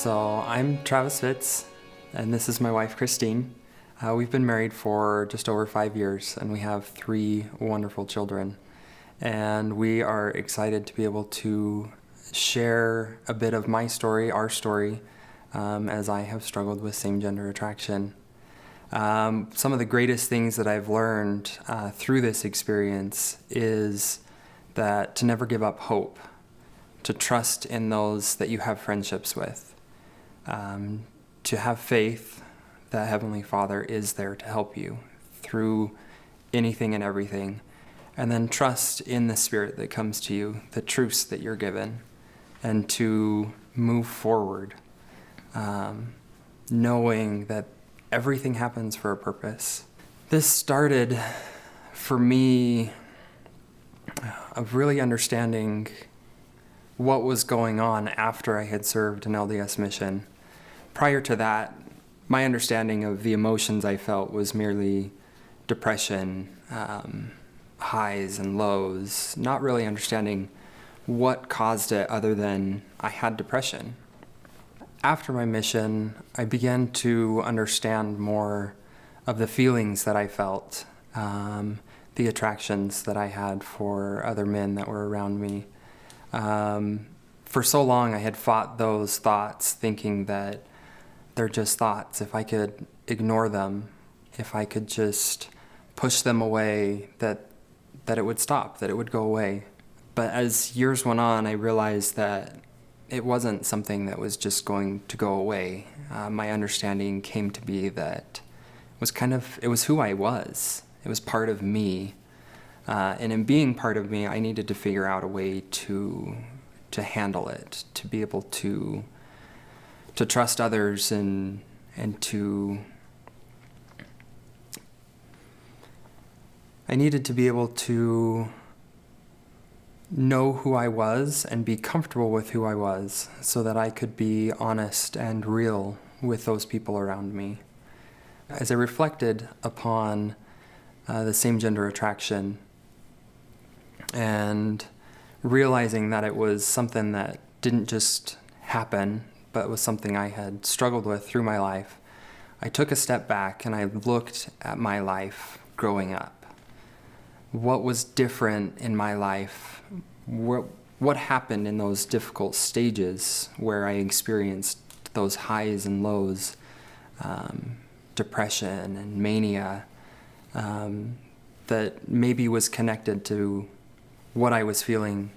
So I'm Travis Fitz, and this is my wife, Christine. We've been married for just over 5 years, and we have 3 wonderful children. And we are excited to be able to share a bit of my story, our story, as I have struggled with same-gender attraction. Some of the greatest things that I've learned through this experience is that to never give up hope, to trust in those that you have friendships with, to have faith that Heavenly Father is there to help you through anything and everything, and then trust in the Spirit that comes to you, the truths that you're given, and to move forward, knowing that everything happens for a purpose. This started for me of really understanding what was going on after I had served an LDS mission. Prior to that, my understanding of the emotions I felt was merely depression, highs and lows, not really understanding what caused it other than I had depression. After my mission, I began to understand more of the feelings that I felt, the attractions that I had for other men that were around me. For so long, I had fought those thoughts, thinking that they're just thoughts. If I could ignore them, if I could just push them away, that it would stop, that it would go away. But as years went on, I realized that it wasn't something that was just going to go away. My understanding came to be that it was who I was. It was part of me. And in being part of me, I needed to figure out a way to handle it, to be able to trust others and I needed to be able to know who I was and be comfortable with who I was so that I could be honest and real with those people around me. As I reflected upon the same-gender attraction and realizing that it was something that didn't just happen, but was something I had struggled with through my life, I took a step back and I looked at my life growing up. What was different in my life? What happened in those difficult stages where I experienced those highs and lows, depression and mania, that maybe was connected to what I was feeling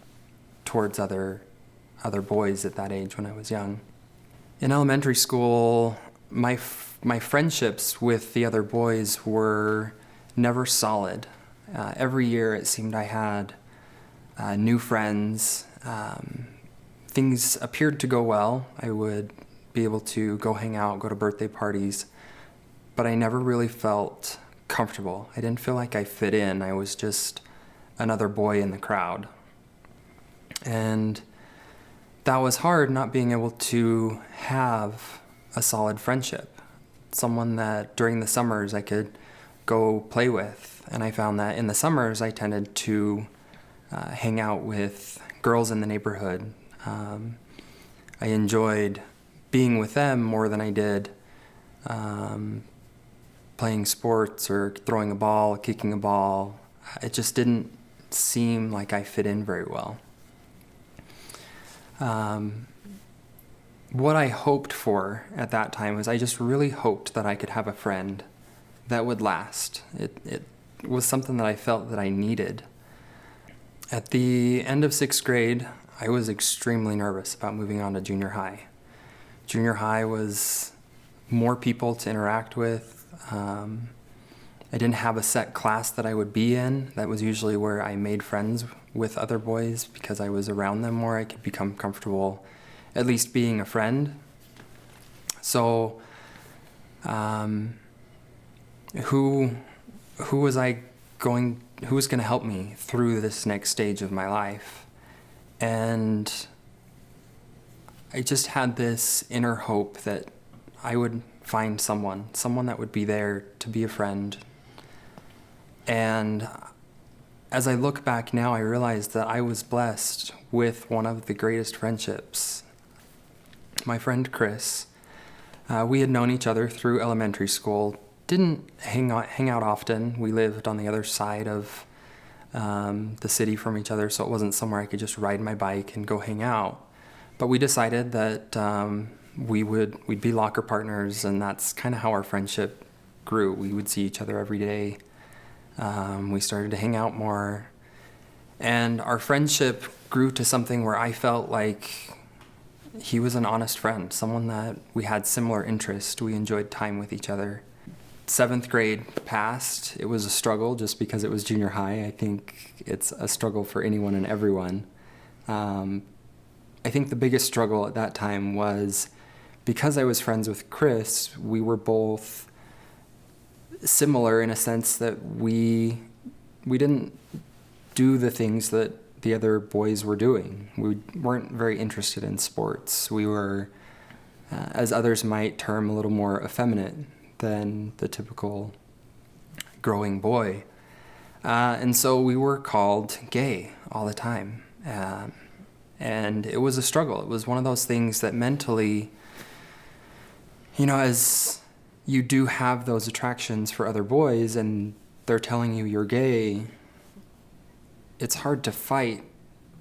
towards other boys at that age when I was young. In elementary school, my friendships with the other boys were never solid. Every year it seemed I had new friends. Things appeared to go well. I would be able to go hang out, go to birthday parties, but I never really felt comfortable. I didn't feel like I fit in. I was just another boy in the crowd. And that was hard, not being able to have a solid friendship, someone that during the summers I could go play with. And I found that in the summers I tended to hang out with girls in the neighborhood. I enjoyed being with them more than I did playing sports or throwing a ball, kicking a ball. It just didn't seem like I fit in very well. What I hoped for at that time was I just really hoped that I could have a friend that would last. It was something that I felt that I needed. At the end of 6th grade, I was extremely nervous about moving on to junior high. Junior high was more people to interact with. I didn't have a set class that I would be in. That was usually where I made friends with other boys because I was around them more. I could become comfortable at least being a friend. So who was going to help me through this next stage of my life? And I just had this inner hope that I would find someone that would be there to be a friend. And as I look back now, I realize that I was blessed with one of the greatest friendships my friend Chris. We had known each other through elementary school. Didn't hang out often. We lived on the other side of the city from each other, so it wasn't somewhere I could just ride my bike and go hang out. But we decided that we'd be locker partners, and that's kind of how our friendship grew. We would see each other every day. We started to hang out more, and our friendship grew to something where I felt like he was an honest friend, someone that we had similar interests. We enjoyed time with each other. 7th grade passed. It was a struggle just because it was junior high. I think it's a struggle for anyone and everyone. I think the biggest struggle at that time was because I was friends with Chris, we were both similar in a sense that we didn't do the things that the other boys were doing. We weren't very interested in sports. We were, as others might term, a little more effeminate than the typical growing boy. And so we were called gay all the time. And it was a struggle. It was one of those things that mentally, as you do have those attractions for other boys and they're telling you you're gay, it's hard to fight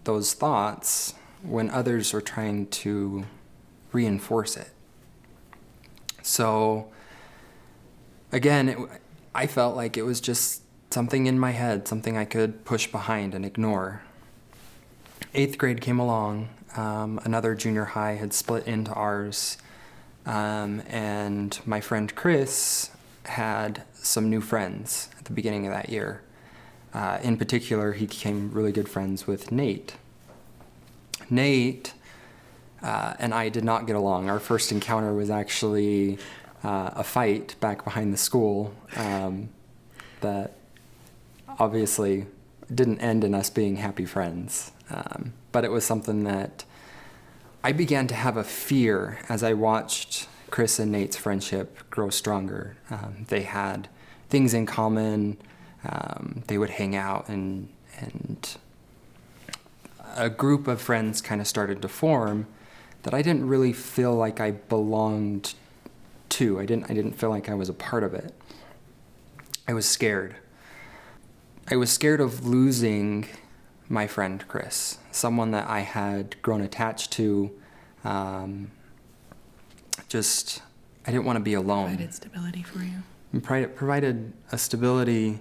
those thoughts when others are trying to reinforce it. So, again, I felt like it was just something in my head, something I could push behind and ignore. 8th grade came along. Another junior high had split into ours. And my friend Chris had some new friends at the beginning of that year. In particular, he became really good friends with Nate. Nate and I did not get along. Our first encounter was actually a fight back behind the school that obviously didn't end in us being happy friends. But it was something that I began to have a fear as I watched Chris and Nate's friendship grow stronger. They had things in common. They would hang out, and a group of friends kind of started to form that I didn't really feel like I belonged to. I didn't feel like I was a part of it. I was scared. I was scared of losing my friend Chris, someone that I had grown attached to. I didn't want to be alone. Provided stability for you. And provided a stability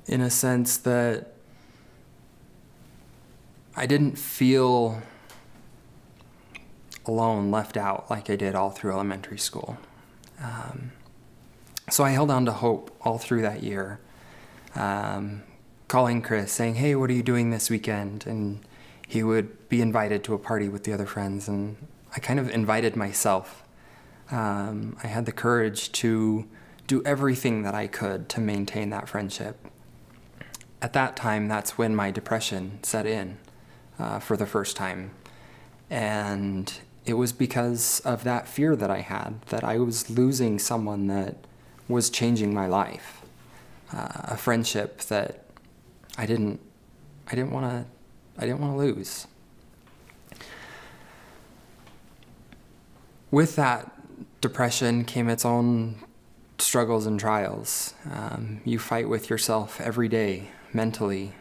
in a sense that I didn't feel alone, left out like I did all through elementary school. So I held on to hope all through that year. Calling Chris, saying, "Hey, what are you doing this weekend?" And he would be invited to a party with the other friends, and I kind of invited myself. I had the courage to do everything that I could to maintain that friendship. At that time, that's when my depression set in for the first time. And it was because of that fear that I had, that I was losing someone that was changing my life. A friendship that I didn't want to lose. With that depression came its own struggles and trials. You fight with yourself every day, mentally.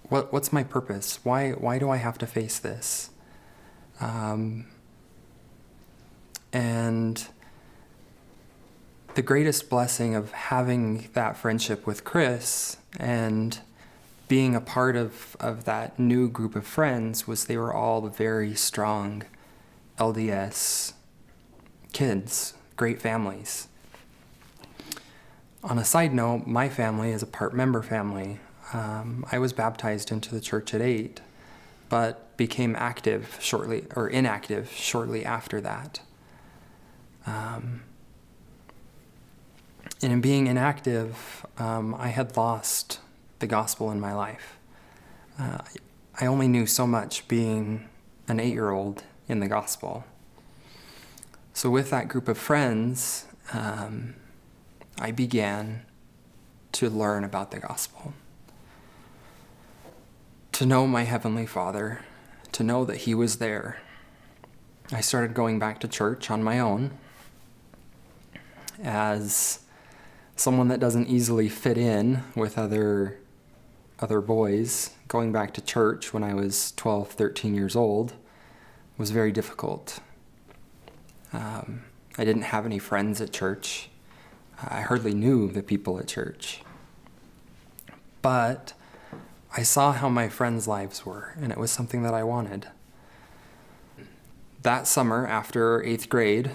What's my purpose? Why do I have to face this? And the greatest blessing of having that friendship with Chris and being a part of that new group of friends was they were all very strong LDS kids, great families. On a side note, my family is a part-member family. I was baptized into the church at 8, but became inactive shortly after that. And in being inactive, I had lost the gospel in my life. I only knew so much being an 8-year-old in the gospel. So with that group of friends, I began to learn about the gospel. to know my Heavenly Father, to know that He was there. I started going back to church on my own as someone that doesn't easily fit in with other boys. Going back to church when I was 12, 13 years old was very difficult. I didn't have any friends at church. I hardly knew the people at church. But I saw how my friends' lives were, and it was something that I wanted. That summer, after 8th grade,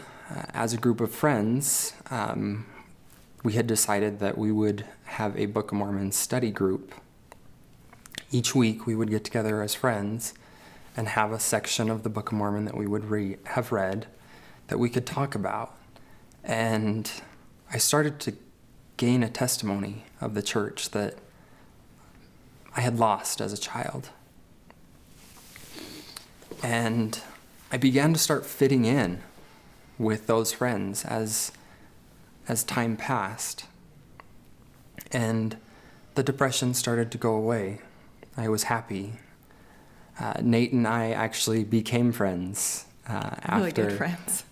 as a group of friends, we had decided that we would have a Book of Mormon study group. Each week we would get together as friends and have a section of the Book of Mormon that we would have read that we could talk about. And I started to gain a testimony of the church that I had lost as a child. And I began to start fitting in with those friends as time passed. And the depression started to go away. I was happy. Nate and I actually became friends after. Really good friends.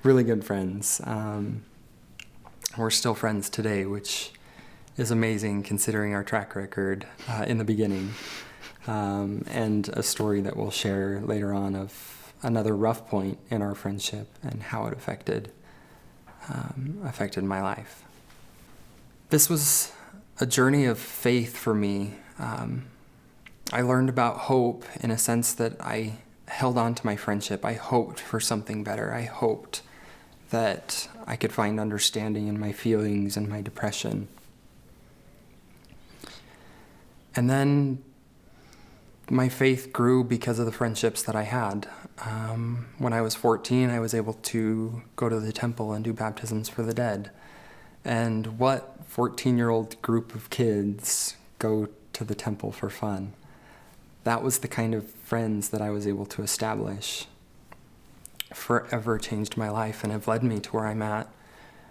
Really good friends. We're still friends today, which is amazing considering our track record in the beginning. And a story that we'll share later on of another rough point in our friendship and how it affected my life. This was a journey of faith for me. I learned about hope in a sense that I held on to my friendship. I hoped for something better. I hoped that I could find understanding in my feelings and my depression. And then my faith grew because of the friendships that I had. When I was 14, I was able to go to the temple and do baptisms for the dead. And what 14-year-old group of kids go to the temple for fun? That was the kind of friends that I was able to establish. Forever changed my life and have led me to where I'm at,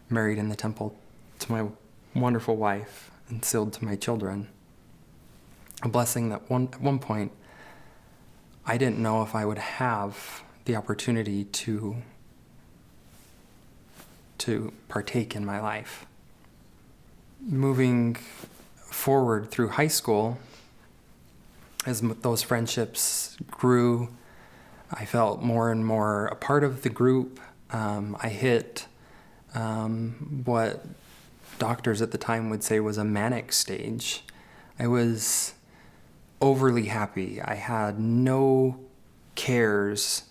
married in the temple to my wonderful wife and sealed to my children. A blessing that at one point I didn't know if I would have the opportunity to partake in my life. Moving forward through high school, as those friendships grew, I felt more and more a part of the group. I hit what doctors at the time would say was a manic stage. I was overly happy. I had no cares.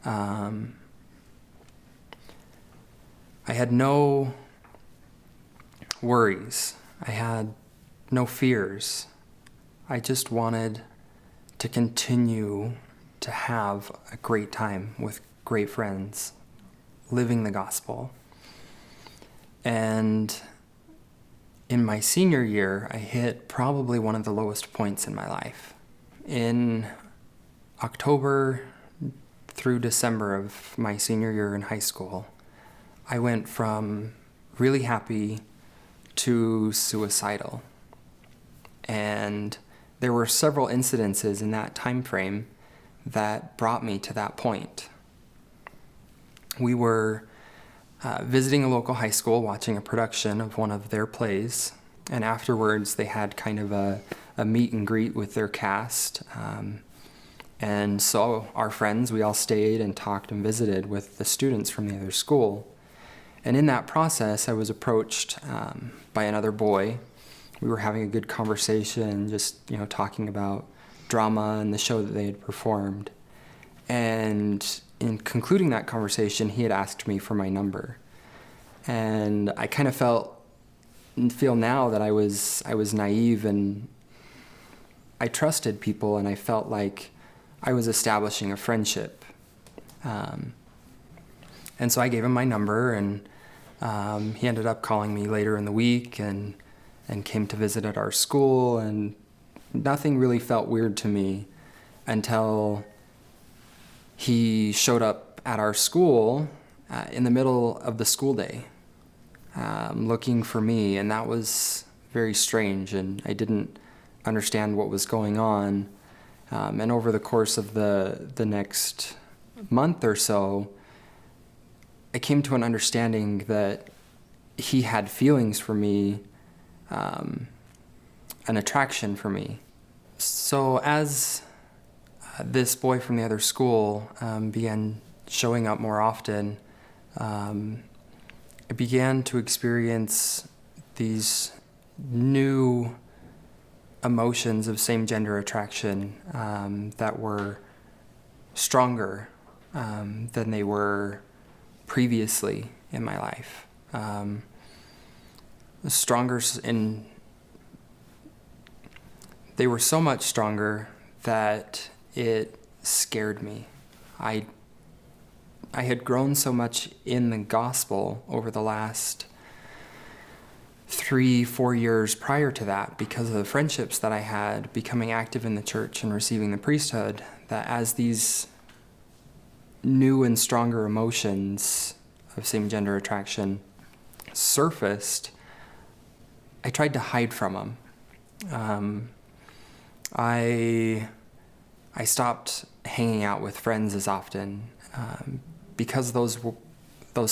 I had no worries. I had no fears. I just wanted to continue to have a great time with great friends, living the gospel. And in my senior year, I hit probably one of the lowest points in my life. In October through December of my senior year in high school, I went from really happy to suicidal. And there were several incidences in that time frame that brought me to that point. We were visiting a local high school, watching a production of one of their plays, and afterwards they had kind of a meet and greet with their cast. And so our friends, we all stayed and talked and visited with the students from the other school. And in that process, I was approached by another boy. We were having a good conversation, just talking about drama and the show that they had performed. And in concluding that conversation, he had asked me for my number. And I kind of feel now that I was naive, and I trusted people, and I felt like I was establishing a friendship. And so I gave him my number, and he ended up calling me later in the week and came to visit at our school, and nothing really felt weird to me until he showed up at our school in the middle of the school day looking for me, and that was very strange, and I didn't understand what was going on. And over the course of the next month or so, I came to an understanding that he had feelings for me, an attraction for me. So as this boy from the other school began showing up more often, I began to experience these new emotions of same-gender attraction that were stronger than they were previously in my life. They were so much stronger that it scared me. I had grown so much in the gospel over the last 3-4 years prior to that because of the friendships that I had, becoming active in the church and receiving the priesthood, that as these new and stronger emotions of same-gender attraction surfaced, I tried to hide from them. I stopped hanging out with friends as often because those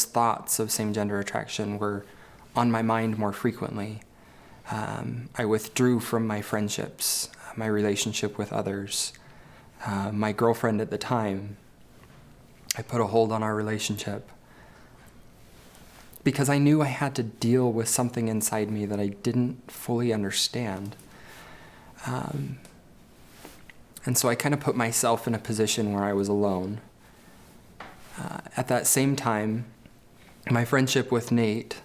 thoughts of same-gender attraction were on my mind more frequently. I withdrew from my friendships, my relationship with others. My girlfriend at the time, I put a hold on our relationship because I knew I had to deal with something inside me that I didn't fully understand. And so I kind of put myself in a position where I was alone. At that same time, my friendship with Nate,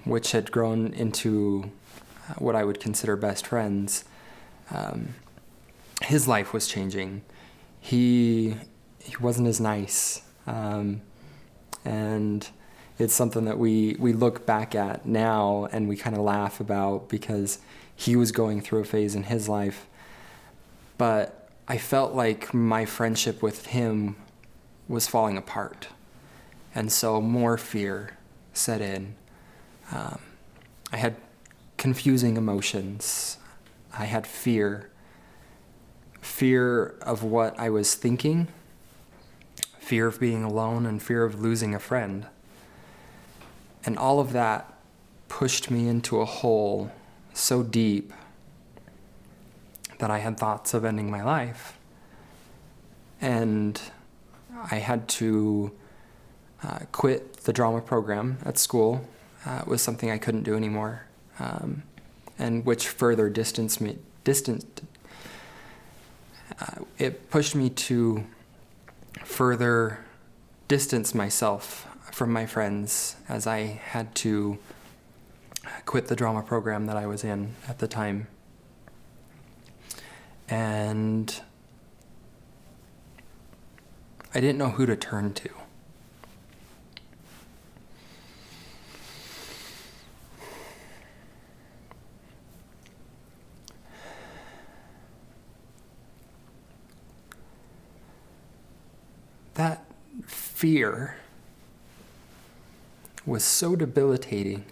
which had grown into what I would consider best friends, his life was changing. He wasn't as nice. And it's something that we look back at now and we kind of laugh about because he was going through a phase in his life. But I felt like my friendship with him was falling apart. And so more fear set in. I had confusing emotions. I had fear of what I was thinking, fear of being alone, and fear of losing a friend. And all of that pushed me into a hole so deep that I had thoughts of ending my life. And I had to quit the drama program at school. It was something I couldn't do anymore, and which further it pushed me to further distance myself from my friends as I had to quit the drama program that I was in at the time. And I didn't know who to turn to. That fear was so debilitating,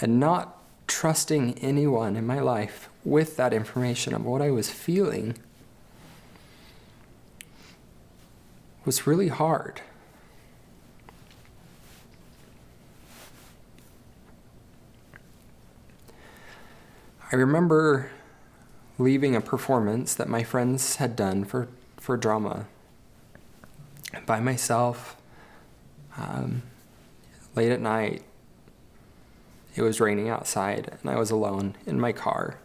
and not trusting anyone in my life with that information of what I was feeling was really hard. I remember leaving a performance that my friends had done for drama by myself, late at night. It was raining outside, and I was alone in my car,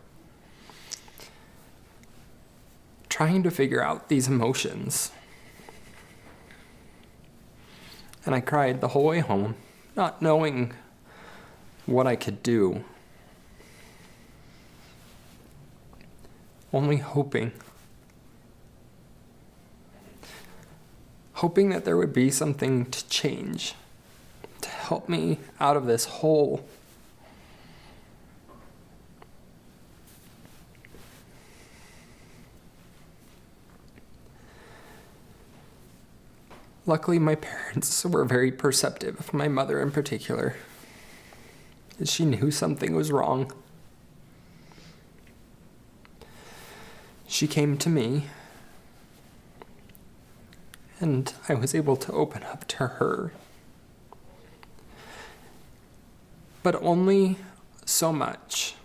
trying to figure out these emotions. And I cried the whole way home, not knowing what I could do, only hoping that there would be something to change, to help me out of this hole. Luckily, my parents were very perceptive, my mother in particular. She knew something was wrong. she came to me, and I was able to open up to her. But only so much.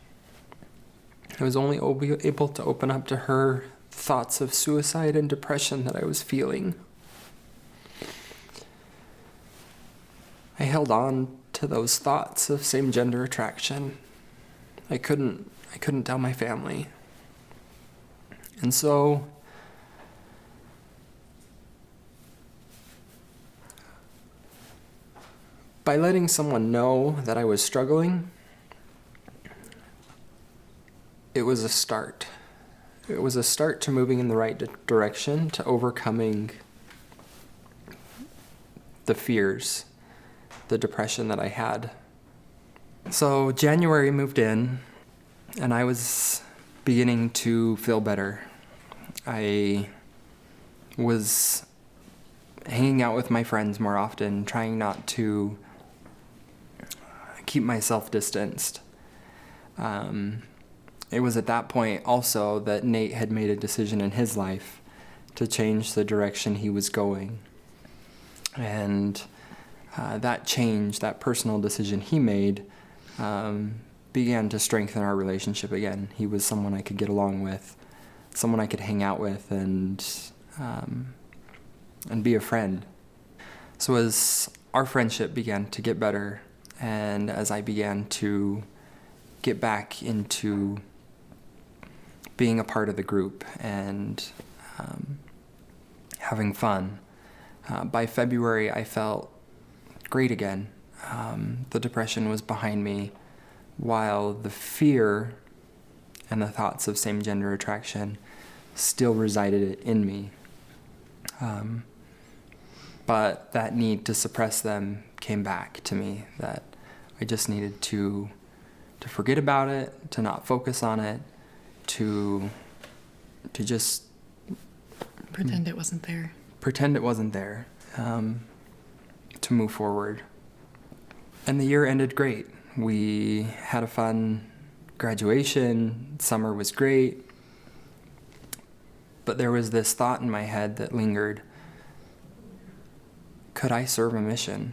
I was only able to open up to her thoughts of suicide and depression that I was feeling. I held on to those thoughts of same-gender attraction. I couldn't tell my family. And so by letting someone know that I was struggling, it was a start. It was a start to moving in the right direction, to overcoming the fears, the depression that I had. So January moved in, and I was beginning to feel better. I was hanging out with my friends more often, trying not to keep myself distanced. It was at that point also that Nate had made a decision in his life to change the direction he was going. And that change, that personal decision he made, began to strengthen our relationship again. He was someone I could get along with, someone I could hang out with, and be a friend. So as our friendship began to get better, and as I began to get back into being a part of the group and having fun, by February I felt great again. The depression was behind me, while the fear and the thoughts of same-gender attraction still resided in me. But that need to suppress them came back to me, that I just needed to forget about it, to not focus on it, to just pretend it wasn't there. To move forward. And the year ended great. We had a fun graduation. Summer was great. But there was this thought in my head that lingered. Could I serve a mission?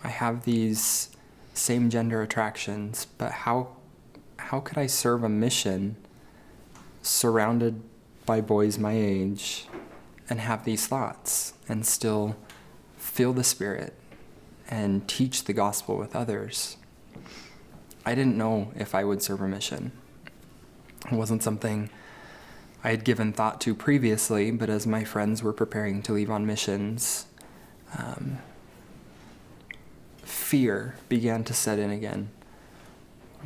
I have these same-gender attractions, but how could I serve a mission surrounded by boys my age and have these thoughts and still feel the Spirit and teach the gospel with others? I didn't know if I would serve a mission. It wasn't something I had given thought to previously, but as my friends were preparing to leave on missions, fear began to set in again.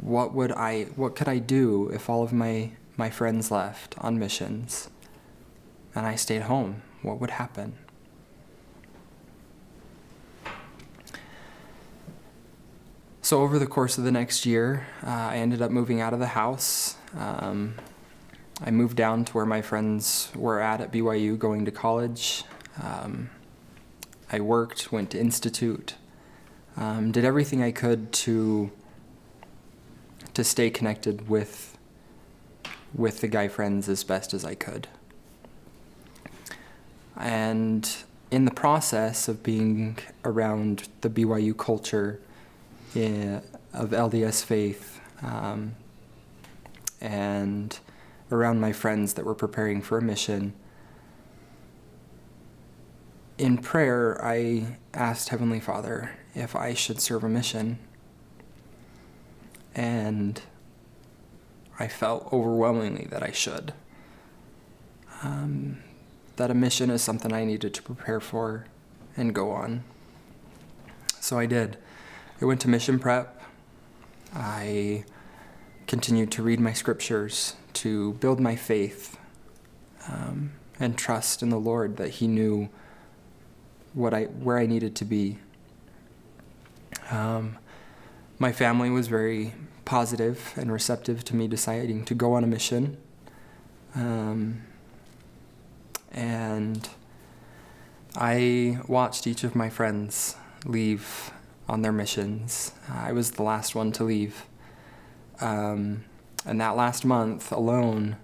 What could I do if all of my friends left on missions and I stayed home? What would happen? So over the course of the next year, I ended up moving out of the house. I moved down to where my friends were at BYU going to college. I worked, went to Institute, did everything I could to stay connected with the guy friends as best as I could. And in the process of being around the BYU culture of LDS faith, and around my friends that were preparing for a mission, in prayer, I asked Heavenly Father if I should serve a mission. And I felt overwhelmingly that I should. That a mission is something I needed to prepare for and go on. So I did. I went to mission prep. I continued to read my scriptures, to build my faith, and trust in the Lord that He knew where I needed to be. My family was very positive and receptive to me deciding to go on a mission. And I watched each of my friends leave on their missions. I was the last one to leave. And that last month alone,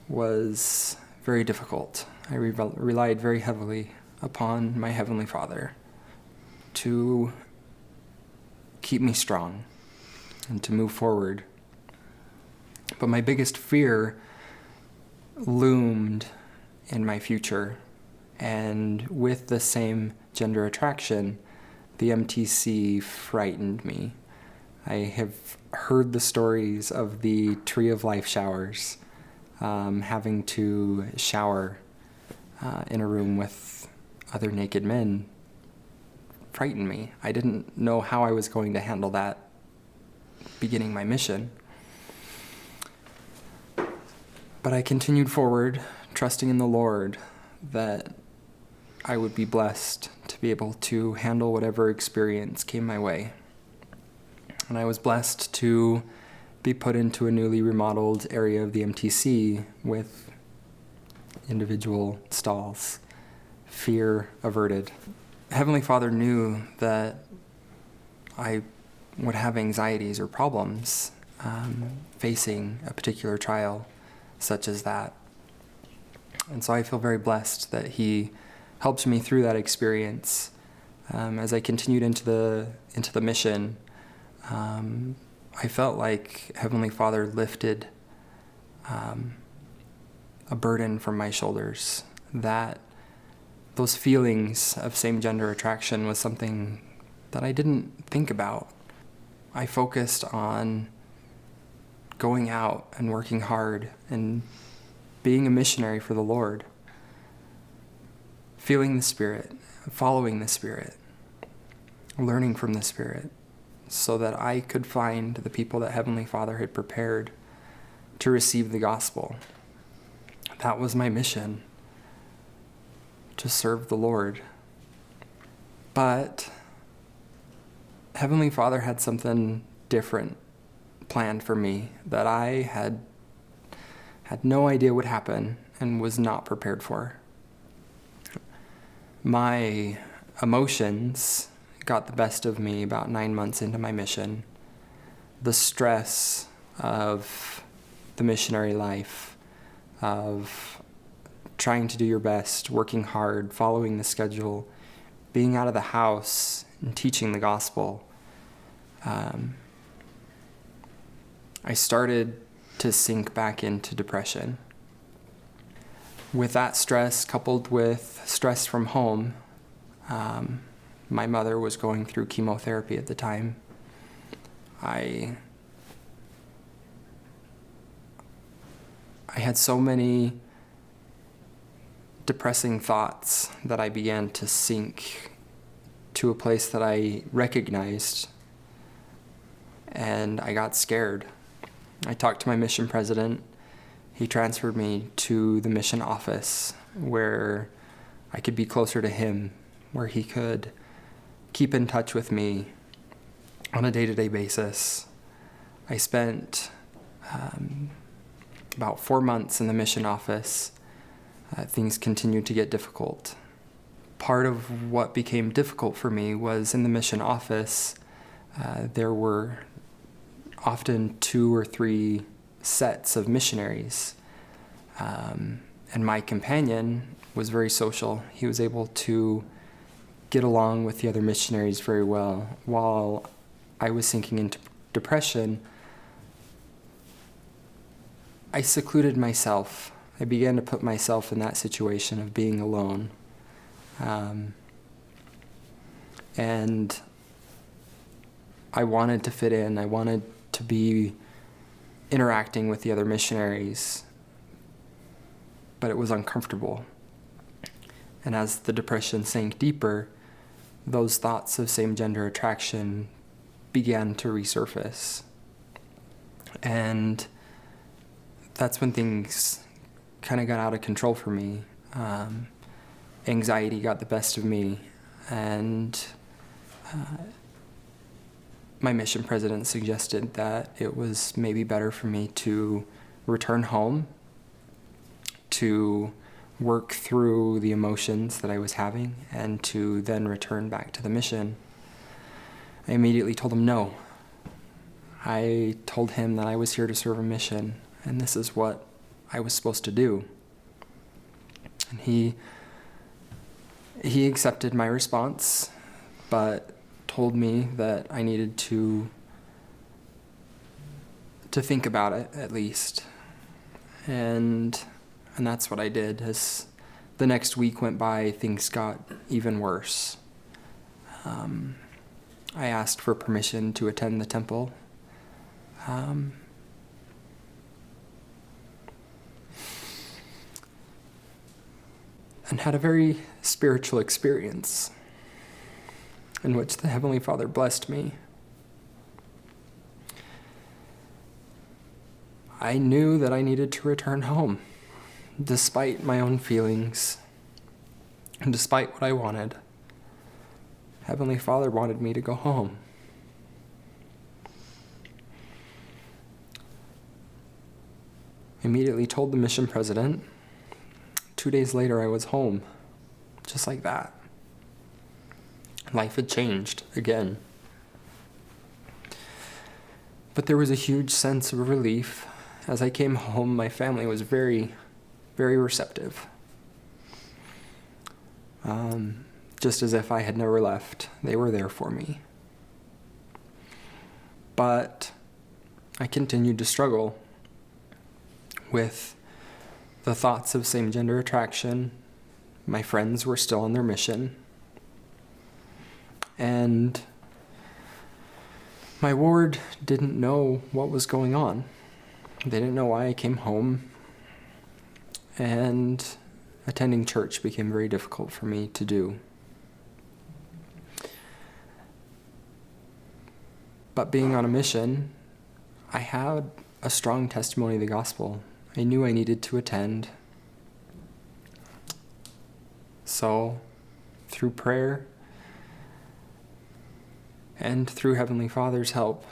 was very difficult. I relied very heavily upon my Heavenly Father to keep me strong and to move forward. But my biggest fear loomed in my future, and with the same gender attraction, the MTC frightened me. I have heard the stories of the Tree of Life showers, having to shower in a room with other naked men frightened me. I didn't know how I was going to handle that beginning my mission. But I continued forward, trusting in the Lord that I would be blessed to be able to handle whatever experience came my way. And I was blessed to be put into a newly remodeled area of the MTC with individual stalls, fear averted. Heavenly Father knew that I would have anxieties or problems facing a particular trial such as that. And so I feel very blessed that He helped me through that experience. As I continued into the mission, I felt like Heavenly Father lifted a burden from my shoulders, that those feelings of same-gender attraction was something that I didn't think about. I focused on going out and working hard and being a missionary for the Lord, feeling the Spirit, following the Spirit, learning from the Spirit, so that I could find the people that Heavenly Father had prepared to receive the gospel. That was my mission, to serve the Lord. But Heavenly Father had something different planned for me that I had no idea would happen and was not prepared for. My emotions got the best of me about 9 months into my mission. The stress of the missionary life, of trying to do your best, working hard, following the schedule, being out of the house and teaching the gospel. I started to sink back into depression. With that stress, coupled with stress from home, my mother was going through chemotherapy at the time. I had so many depressing thoughts that I began to sink to a place that I recognized, and I got scared. I talked to my mission president. He transferred me to the mission office where I could be closer to him, where he could keep in touch with me on a day-to-day basis. I spent about 4 months in the mission office. Things continued to get difficult. Part of what became difficult for me was in the mission office, there were often 2 or 3 sets of missionaries. And my companion was very social. He was able to get along with the other missionaries very well. While I was sinking into depression, I secluded myself. I began to put myself in that situation of being alone. And I wanted to fit in. I wanted to be interacting with the other missionaries, but it was uncomfortable. And as the depression sank deeper, those thoughts of same-gender attraction began to resurface. And that's when things kind of got out of control for me. Anxiety got the best of me, and my mission president suggested that it was maybe better for me to return home, to work through the emotions that I was having, and to then return back to the mission. I immediately told him no. I told him that I was here to serve a mission, and this is what I was supposed to do. And he accepted my response, but told me that I needed to think about it at least. And that's what I did. As the next week went by, things got even worse. I asked for permission to attend the temple. And had a very spiritual experience in which the Heavenly Father blessed me. I knew that I needed to return home, despite my own feelings, and despite what I wanted. Heavenly Father wanted me to go home. I immediately told the mission president. 2 days later, I was home, just like that. Life had changed again. But there was a huge sense of relief. As I came home, my family was very, very receptive. Just as if I had never left. They were there for me. But I continued to struggle with the thoughts of same-gender attraction. My friends were still on their mission. And my ward didn't know what was going on. They didn't know why I came home. And attending church became very difficult for me to do. But being on a mission, I had a strong testimony of the gospel. I knew I needed to attend. So, through prayer and through Heavenly Father's help,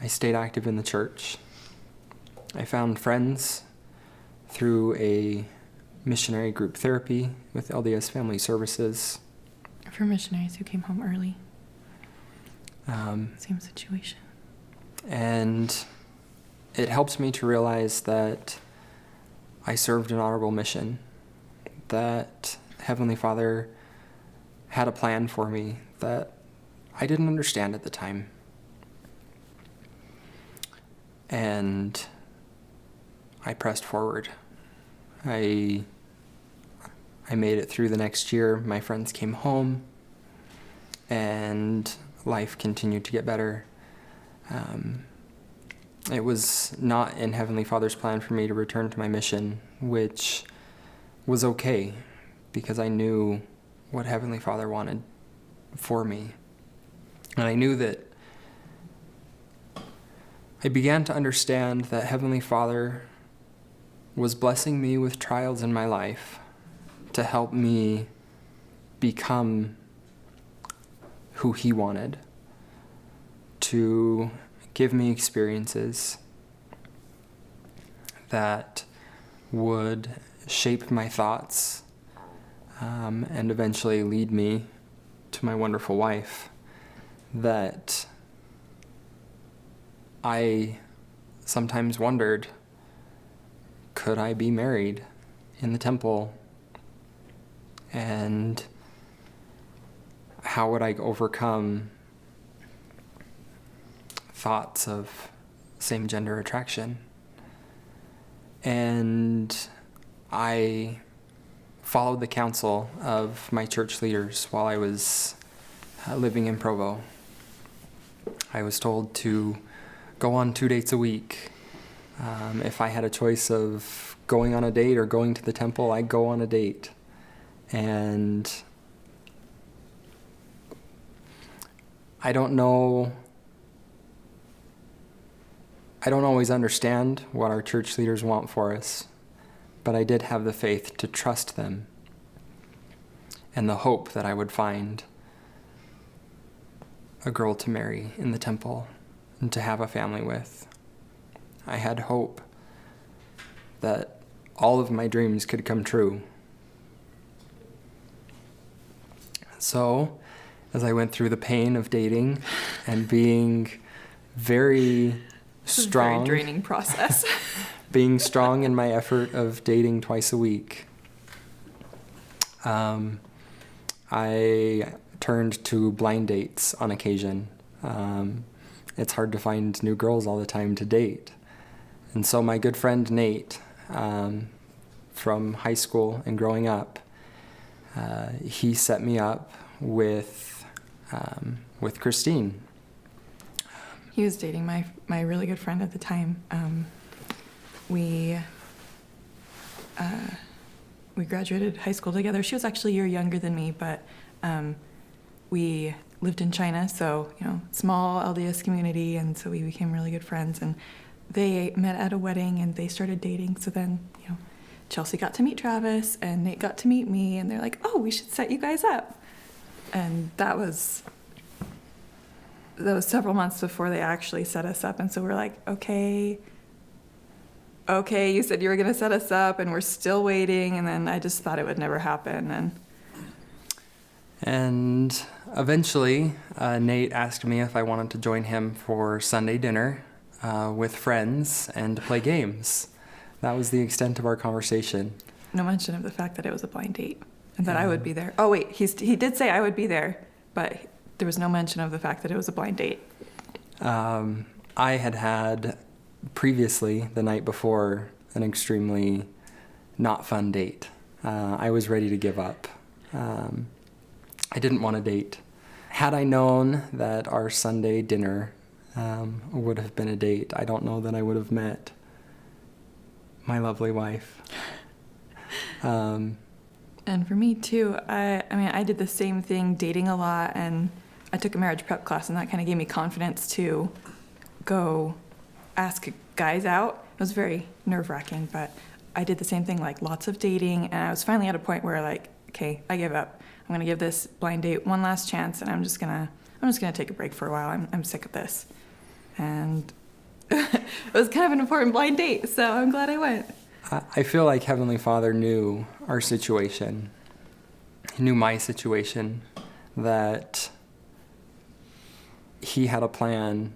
I stayed active in the church. I found friends through a missionary group therapy with LDS Family Services. For missionaries who came home early. Same situation. And it helped me to realize that I served an honorable mission, that Heavenly Father had a plan for me that I didn't understand at the time. And I pressed forward. I made it through the next year. My friends came home, and life continued to get better. It was not in Heavenly Father's plan for me to return to my mission, which was okay, because I knew what Heavenly Father wanted for me. And I knew that I began to understand that Heavenly Father was blessing me with trials in my life to help me become who He wanted, to give me experiences that would shape my thoughts and eventually lead me to my wonderful wife, that I sometimes wondered, could I be married in the temple? And how would I overcome thoughts of same-gender attraction? And I followed the counsel of my church leaders while I was living in Provo. I was told to go on 2 dates a week. If I had a choice of going on a date or going to the temple, I'd go on a date. And I don't always understand what our church leaders want for us, but I did have the faith to trust them and the hope that I would find a girl to marry in the temple and to have a family with. I had hope that all of my dreams could come true. So, as I went through the pain of dating and being very strong. It's a very draining process. Being strong in my effort of dating twice a week. I turned to blind dates on occasion. It's hard to find new girls all the time to date. And so my good friend Nate, from high school and growing up, he set me up with Christine. He was dating my really good friend at the time. We graduated high school together. She was actually a year younger than me, but we lived in China, so, small LDS community, and so we became really good friends. And they met at a wedding, and they started dating. So then, Chelsea got to meet Travis, and Nate got to meet me, and they're like, oh, we should set you guys up. And that was several months before they actually set us up. And so we're like, okay, you said you were going to set us up, and we're still waiting. And then I just thought it would never happen. And eventually, Nate asked me if I wanted to join him for Sunday dinner with friends and to play games. That was the extent of our conversation. No mention of the fact that it was a blind date and that I would be there. Oh, wait, he did say I would be there, but there was no mention of the fact that it was a blind date. I had previously, the night before, an extremely not fun date. I was ready to give up. I didn't want to date. Had I known that our Sunday dinner would have been a date, I don't know that I would have met my lovely wife. And for me too, I did the same thing, dating a lot, and I took a marriage prep class, and that kind of gave me confidence to go ask guys out. It was very nerve-wracking, but I did the same thing, like lots of dating, and I was finally at a point where okay, I give up. I'm gonna give this blind date one last chance, and I'm just gonna take a break for a while. I'm sick of this. And it was kind of an important blind date, so I'm glad I went. I feel like Heavenly Father knew our situation. He knew my situation, that he had a plan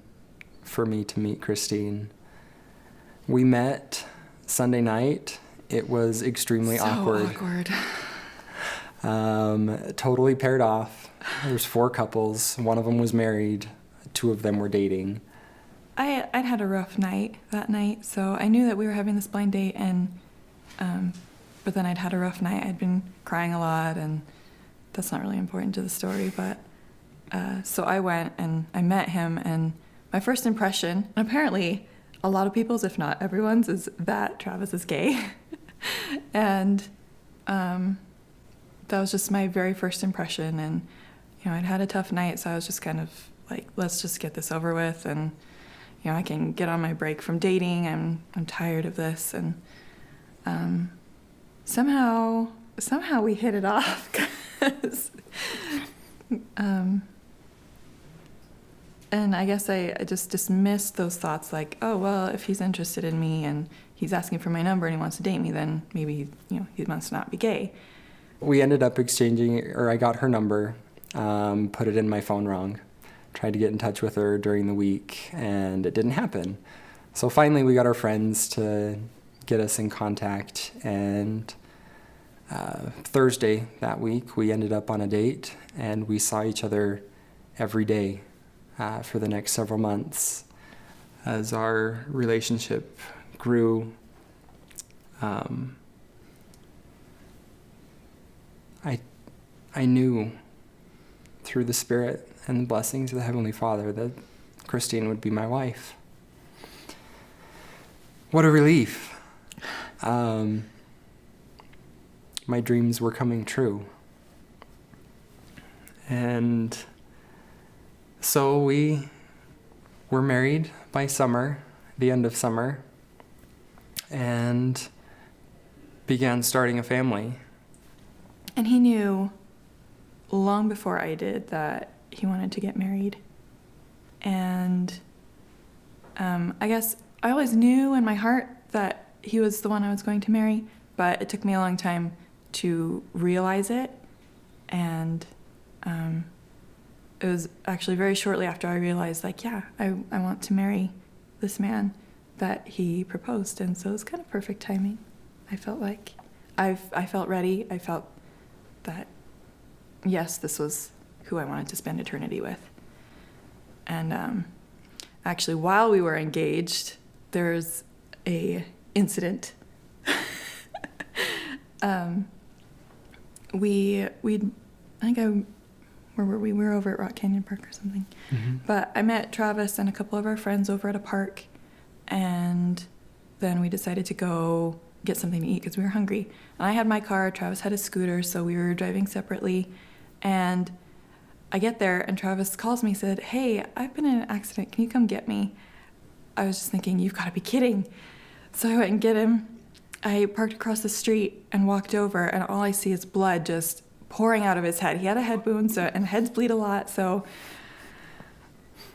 for me to meet Christine. We met Sunday night. It was extremely awkward. Totally paired off. There's 4 couples. One of them was married. 2 of them were dating. I'd had a rough night that night, so I knew that we were having this blind date, and but then I'd had a rough night. I'd been crying a lot, and that's not really important to the story, but so I went and I met him, and my first impression, and apparently a lot of people's, if not everyone's, is that Travis is gay. And that was just my very first impression, and I'd had a tough night, so I was just kind of like, let's just get this over with, and I can get on my break from dating. I'm tired of this, and somehow we hit it off. 'Cause, and I guess I just dismissed those thoughts, like, oh well, if he's interested in me and he's asking for my number and he wants to date me, then maybe he must not be gay. We ended up exchanging, or I got her number, put it in my phone wrong. Tried to get in touch with her during the week, and it didn't happen. So finally we got our friends to get us in contact, and Thursday that week we ended up on a date, and we saw each other every day for the next several months. As our relationship grew, I knew through the Spirit and the blessings of the Heavenly Father that Christine would be my wife. What a relief. My dreams were coming true. And so we were married by summer, the end of summer, and began starting a family. And he knew long before I did that he wanted to get married. And I guess I always knew in my heart that he was the one I was going to marry, but it took me a long time to realize it. And it was actually very shortly after I realized, I want to marry this man that he proposed. And so it was kind of perfect timing. I felt like I felt ready. I felt that, yes, this was who I wanted to spend eternity with. And actually, while we were engaged, there's a incident. Where were we? We were over at Rock Canyon Park or something. Mm-hmm. But I met Travis and a couple of our friends over at a park, and then we decided to go get something to eat because we were hungry. And I had my car, Travis had a scooter, so we were driving separately. And I get there, and Travis calls me, said, "Hey, I've been in an accident. Can you come get me?" I was just thinking, you've got to be kidding. So I went and get him. I parked across the street and walked over, and all I see is blood just pouring out of his head. He had a head wound, and heads bleed a lot.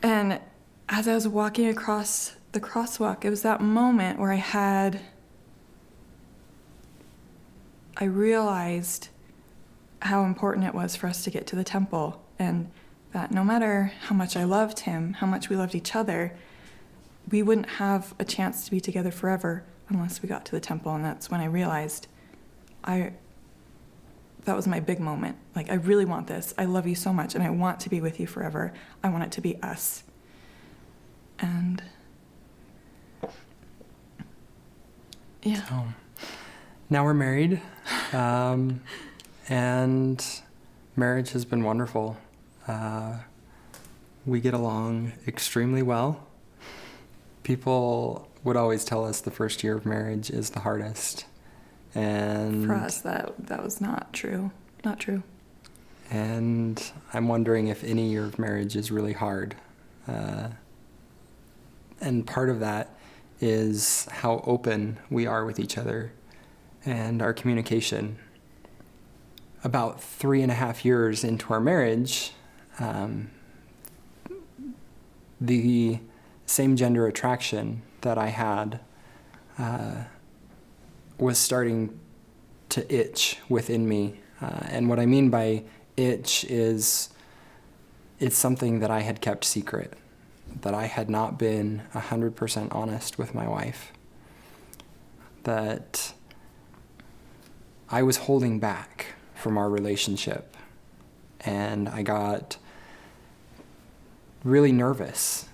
And as I was walking across the crosswalk, it was that moment where I realized how important it was for us to get to the temple, and that no matter how much I loved him, how much we loved each other, we wouldn't have a chance to be together forever unless we got to the temple. And that's when I realized that was my big moment. Like, I really want this. I love you so much, and I want to be with you forever. I want it to be us. And yeah. So, now we're married, and marriage has been wonderful. We get along extremely well. People would always tell us the first year of marriage is the hardest. And for us, that was not true. Not true. And I'm wondering if any year of marriage is really hard. And part of that is how open we are with each other and our communication. About 3.5 years into our marriage, the same gender attraction that I had was starting to itch within me. And what I mean by itch is it's something that I had kept secret, that I had not been 100% honest with my wife, that I was holding back from our relationship. And I got really nervous.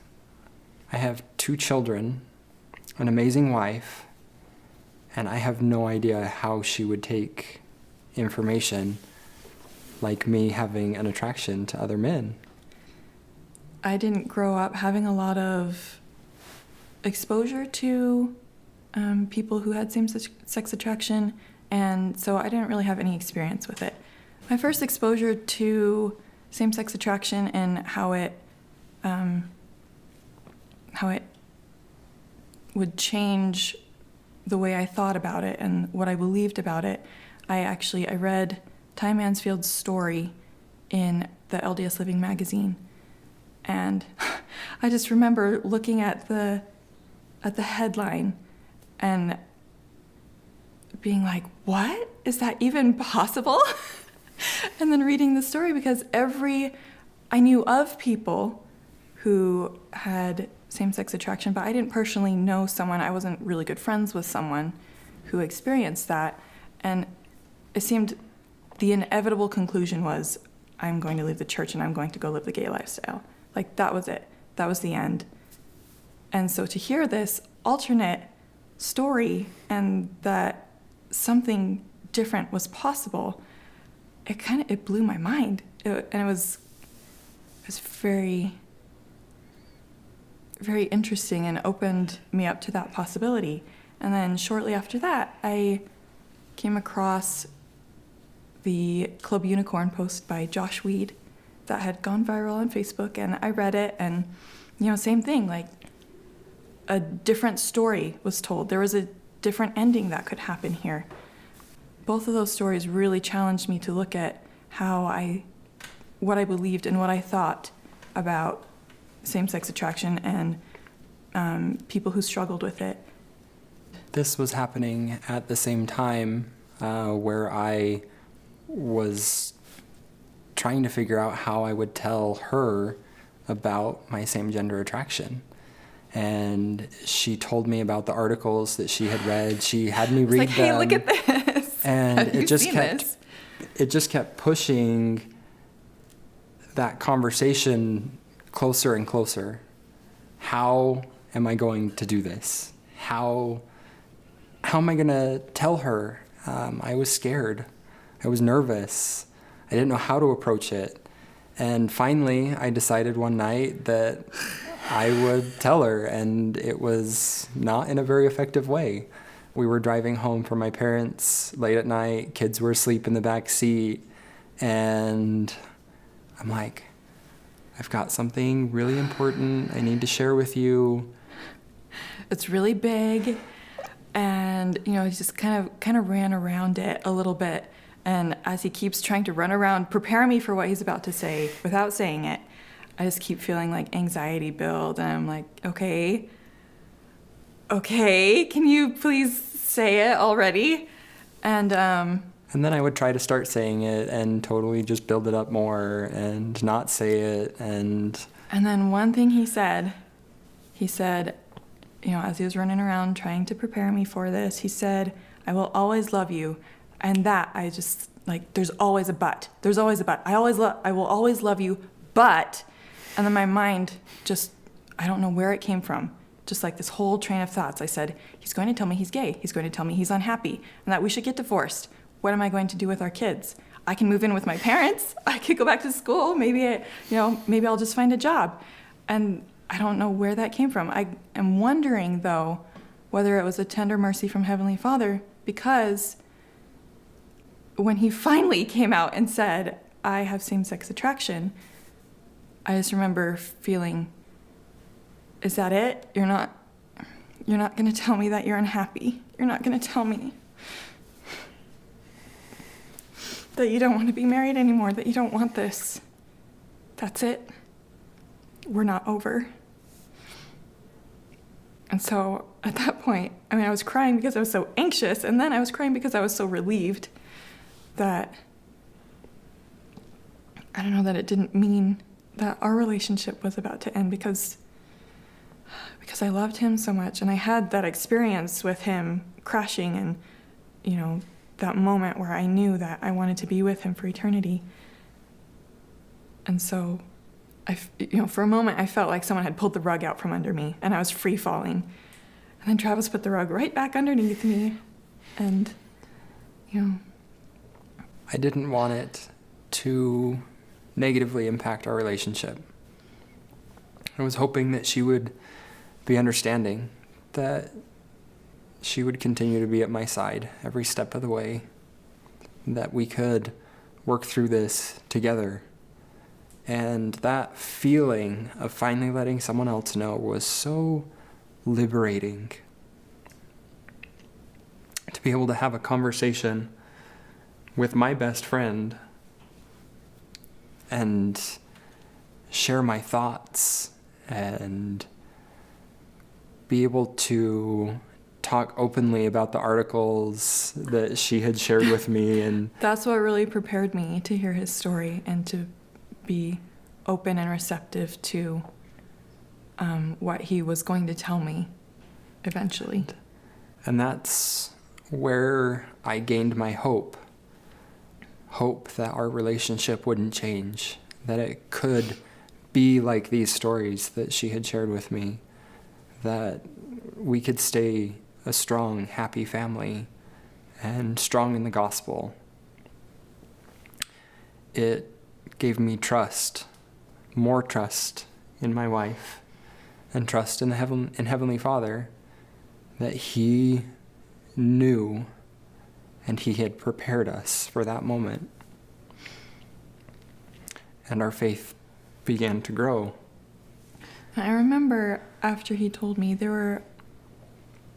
I have 2 children, an amazing wife, and I have no idea how she would take information like me having an attraction to other men. I didn't grow up having a lot of exposure to people who had same-sex attraction, and so I didn't really have any experience with it. My first exposure to same-sex attraction and how it would change the way I thought about it and what I believed about it, I read Ty Mansfield's story in the LDS Living magazine. And I just remember looking at the headline and being like, what? Is that even possible? And then reading the story, because I knew of people who had same-sex attraction, but I didn't personally know someone. I wasn't really good friends with someone who experienced that. And it seemed the inevitable conclusion was, I'm going to leave the church and I'm going to go live the gay lifestyle. Like, that was it. That was the end. And so to hear this alternate story and that something different was possible, it blew my mind. And it was very, very interesting and opened me up to that possibility. And then shortly after that, I came across the Club Unicorn post by Josh Weed that had gone viral on Facebook, and I read it, and same thing, like a different story was told. There was a different ending that could happen here. Both of those stories really challenged me to look at what I believed and what I thought about same-sex attraction and people who struggled with it. This was happening at the same time where I was trying to figure out how I would tell her about my same-gender attraction. and she told me about the articles that she had read. She had me It's read like, hey, them. look at this. And Have you seen this? it just kept pushing that conversation closer and closer. How am I going to do this? How am I going to tell her? I was scared. I was nervous. I didn't know how to approach it. And finally, I decided one night that I would tell her, and it was not in a very effective way. We were driving home from my parents late at night. Kids were asleep in the back seat. And I'm like, I've got something really important I need to share with you. It's really big. And, he just kind of ran around it a little bit. And as he keeps trying to run around, prepare me for what he's about to say without saying it, I just keep feeling like anxiety build. And I'm like, okay, can you please say it already? And then I would try to start saying it and totally just build it up more and not say it. And then one thing he said, as he was running around trying to prepare me for this, he said, I will always love you. And that, I just, there's always a but. There's always a but. I will always love you, but. And then my mind just, I don't know where it came from. Just like this whole train of thoughts. I said, he's going to tell me he's gay. He's going to tell me he's unhappy and that we should get divorced. What am I going to do with our kids? I can move in with my parents. I could go back to school. Maybe I'll just find a job. And I don't know where that came from. I am wondering, though, whether it was a tender mercy from Heavenly Father, because when he finally came out and said, I have same-sex attraction, I just remember feeling, is that it? You're not going to tell me that you're unhappy. You're not going to tell me that you don't want to be married anymore, that you don't want this. That's it. We're not over. And so at that point, I was crying because I was so anxious, and then I was crying because I was so relieved that, I don't know, that it didn't mean that our relationship was about to end because I loved him so much, and I had that experience with him crashing and, that moment where I knew that I wanted to be with him for eternity. And so for a moment, I felt like someone had pulled the rug out from under me, and I was free falling. And then Travis put the rug right back underneath me, and, I didn't want it to negatively impact our relationship. I was hoping that she would be understanding, that she would continue to be at my side every step of the way, that we could work through this together. And that feeling of finally letting someone else know was so liberating. To be able to have a conversation with my best friend and share my thoughts and be able to talk openly about the articles that she had shared with me. And that's what really prepared me to hear his story and to be open and receptive to what he was going to tell me eventually. And that's where I gained my hope that our relationship wouldn't change, that it could be like these stories that she had shared with me, that we could stay a strong, happy family and strong in the gospel. It gave me trust, more trust in my wife, and trust in Heavenly Father, that He knew and He had prepared us for that moment. And our faith began to grow. I remember after he told me, there were,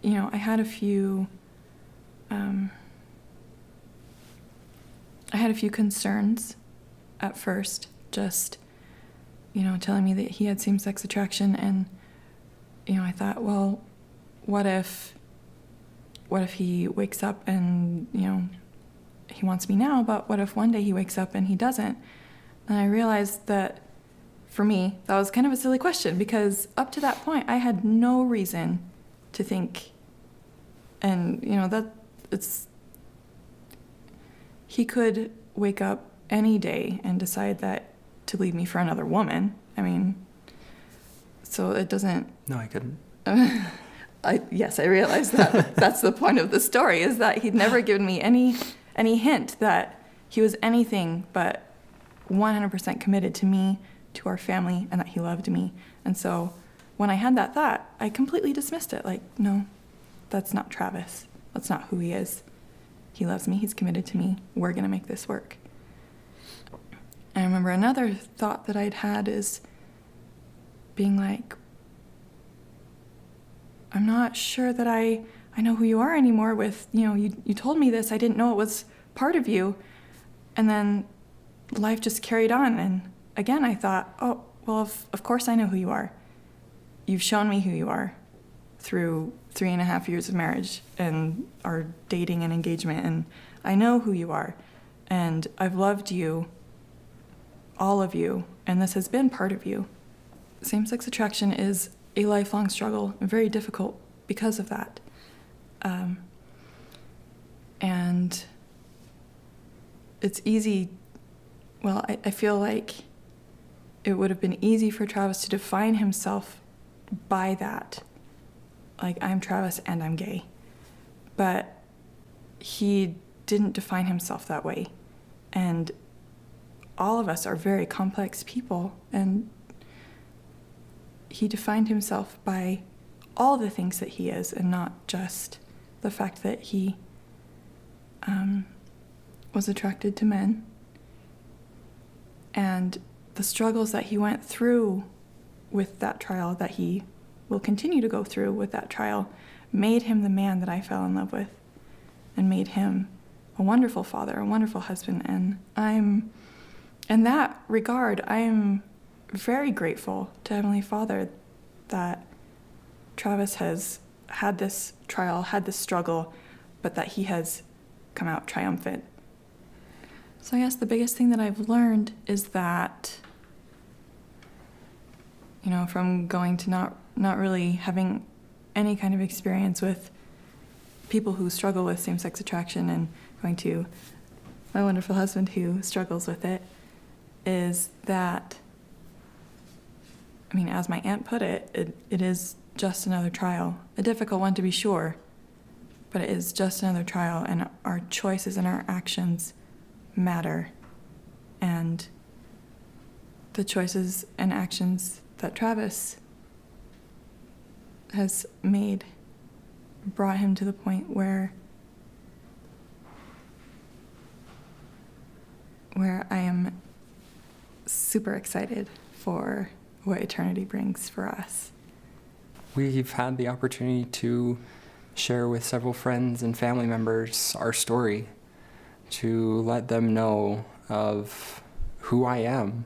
I had a few concerns at first, just, telling me that he had same-sex attraction, and, I thought, well, what if he wakes up and, he wants me now, but what if one day he wakes up and he doesn't? And I realized that for me, that was kind of a silly question, because up to that point, I had no reason to think, and he could wake up any day and decide that to leave me for another woman. I mean, so it doesn't. No, I couldn't. Yes, I realize that. That's the point of the story, is that he'd never given me any hint that he was anything but 100% committed to me, to our family, and that he loved me. And so when I had that thought, I completely dismissed it. Like, no, that's not Travis. That's not who he is. He loves me. He's committed to me. We're going to make this work. I remember another thought that I'd had is being like, I'm not sure that I know who you are anymore with, you told me this. I didn't know it was part of you. And then life just carried on. And again, I thought, oh, well, of course I know who you are. You've shown me who you are through 3.5 years of marriage and our dating and engagement. And I know who you are. And I've loved you, all of you. And this has been part of you. Same-sex attraction is a lifelong struggle and very difficult because of that. And it's easy, well, I feel like it would have been easy for Travis to define himself by that. Like, I'm Travis and I'm gay. But he didn't define himself that way. And all of us are very complex people, and he defined himself by all the things that he is, and not just the fact that he was attracted to men. And the struggles that he went through with that trial, that he will continue to go through with that trial, made him the man that I fell in love with, and made him a wonderful father, a wonderful husband. And in that regard, I am very grateful to Heavenly Father that Travis has had this trial, had this struggle, but that he has come out triumphant. So I guess the biggest thing that I've learned is that, from going to not really having any kind of experience with people who struggle with same-sex attraction, and going to my wonderful husband who struggles with it, is that, as my aunt put it, it is just another trial. A difficult one, to be sure, but it is just another trial, and our choices and our actions matter. And the choices and actions that Travis has made brought him to the point where I am super excited for what eternity brings for us. We've had the opportunity to share with several friends and family members our story, to let them know of who I am,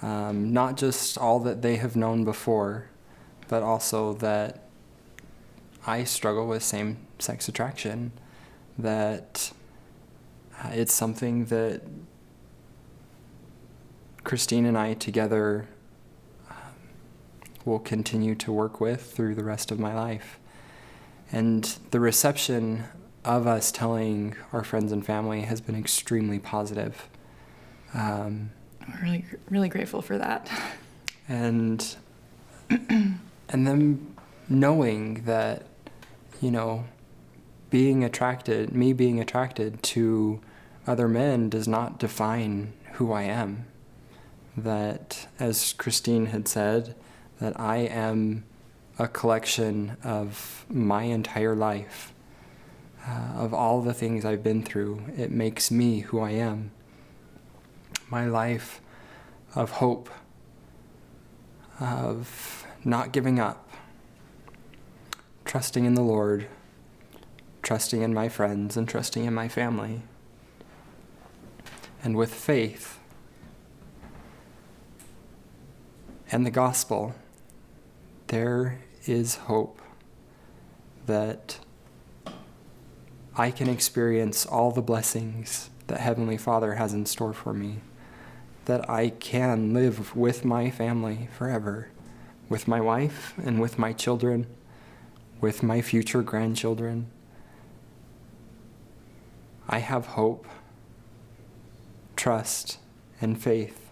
not just all that they have known before, but also that I struggle with same-sex attraction, that it's something that Christine and I together will continue to work with through the rest of my life. And the reception of us telling our friends and family has been extremely positive. We're really, really grateful for that. And them knowing that, being attracted to other men does not define who I am. That, as Christine had said, that I am a collection of my entire life, of all the things I've been through. It makes me who I am. My life of hope, of not giving up, trusting in the Lord, trusting in my friends, and trusting in my family. And with faith and the gospel, there is hope that I can experience all the blessings that Heavenly Father has in store for me. that I can live with my family forever, with my wife and with my children, with my future grandchildren. I have hope, trust, and faith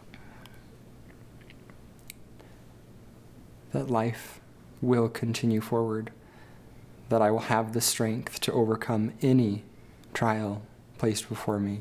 that life will continue forward, that I will have the strength to overcome any trial placed before me.